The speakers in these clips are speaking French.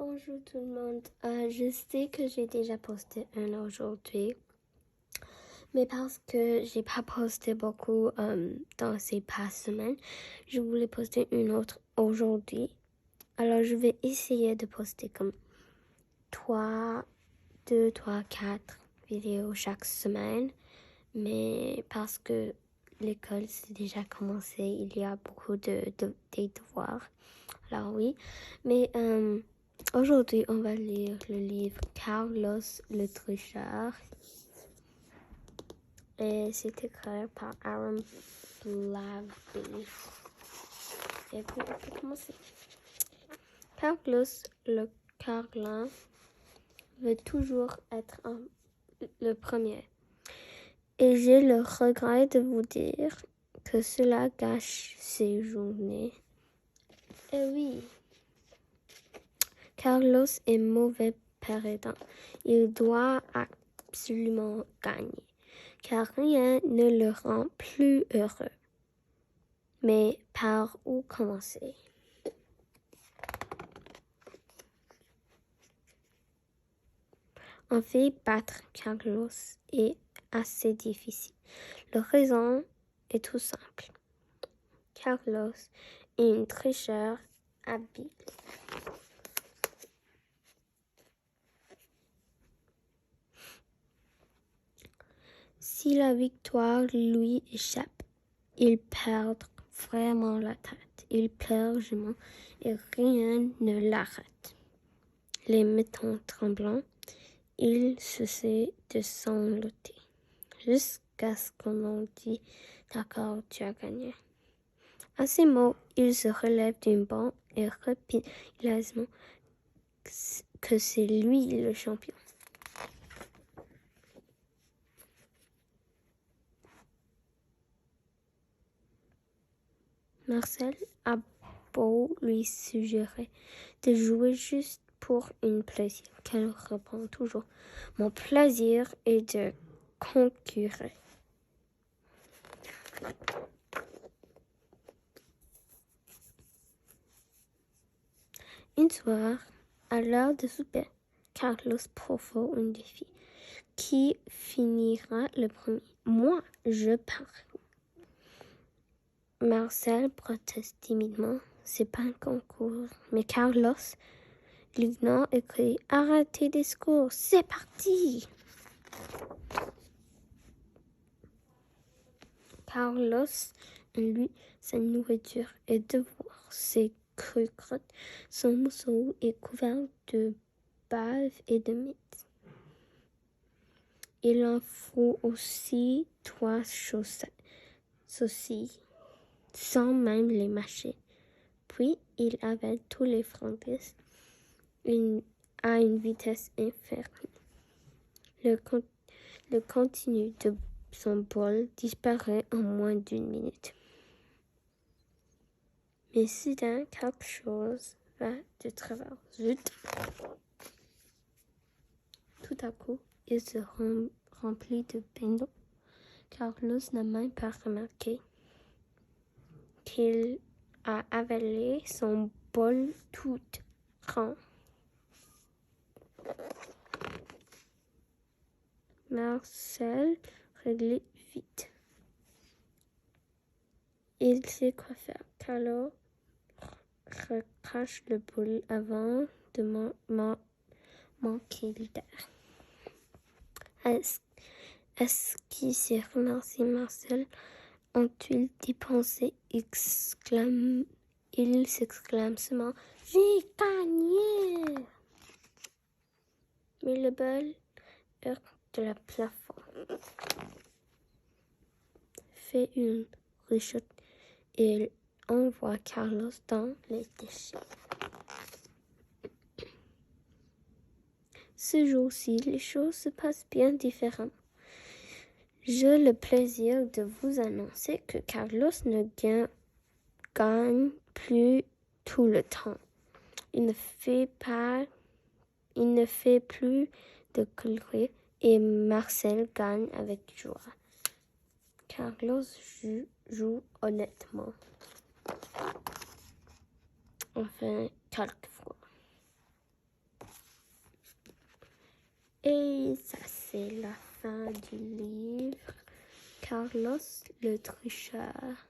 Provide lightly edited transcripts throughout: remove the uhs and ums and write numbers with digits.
Bonjour tout le monde. Je sais que j'ai déjà posté un aujourd'hui, mais parce que j'ai pas posté beaucoup dans ces passes semaines, je voulais poster une autre aujourd'hui. Alors je vais essayer de poster comme 2, 3, 4 vidéos chaque semaine, mais parce que l'école s'est déjà commencé, il y a beaucoup des devoirs. Alors oui, mais aujourd'hui on va lire le livre Carlos le tricheur et c'est écrit par Aaron Blabey. Et puis on peut commencer. Carlos le carlin veut toujours être le premier. Et j'ai le regret de vous dire que cela gâche ses journées. Et oui, Carlos est mauvais perdant. Il doit absolument gagner, car rien ne le rend plus heureux. Mais par où commencer? En fait, battre Carlos est assez difficile. La raison est tout simple. Carlos est un tricheur habile. Si la victoire lui échappe, il perd vraiment la tête. Il pleure gênement et rien ne l'arrête. Les mettant tremblants, il cessait de sangloter jusqu'à ce qu'on en dit « D'accord, tu as gagné ». À ces mots, il se relève d'un banc et répète hilairement que c'est lui le champion. Marcel a beau lui suggérer de jouer juste pour un plaisir, qu'elle répond toujours « Mon plaisir est de concurrer ». Un soir, à l'heure de souper, Carlos propose un défi. Qui finira le premier? Moi, je pars. Marcel proteste timidement. C'est pas un concours. Mais Carlos l'ignore et crie « Arrêtez des discours, c'est parti !» Carlos, lui, sa nourriture est de voir ses croûtes. Son mousseau est couvert de bave et de miettes. Il en faut aussi 3 saucisses, sans même les mâcher. Puis, il avale tous les friandises à une vitesse infernale. Le contenu de son bol disparaît en moins d'1 minute. Mais soudain, quelque chose va de travers. Zut! Tout à coup, il se remplit de pain d'eau. Carlos n'a même pas remarqué qu'il a avalé son bol tout rond. Marcel réglait vite. Il sait quoi faire. Carlos recrache le bol avant de manquer d'air. Est-ce qu'il s'est remercié Marcel? Ont-ils dépensé? Il s'exclame seulement « J'ai gagné !» Mais le bol heurte le plafond, fait une rechute et envoie Carlos dans les déchets. Ce jour-ci, les choses se passent bien différemment. J'ai le plaisir de vous annoncer que Carlos ne gagne plus tout le temps. Il ne fait plus de colère et Marcel gagne avec joie. Carlos joue honnêtement. Enfin, quelquefois. Et ça, c'est la fin du livre Carlos le tricheur.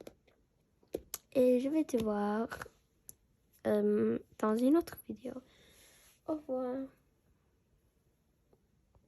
Et je vais te voir dans une autre vidéo. Au revoir.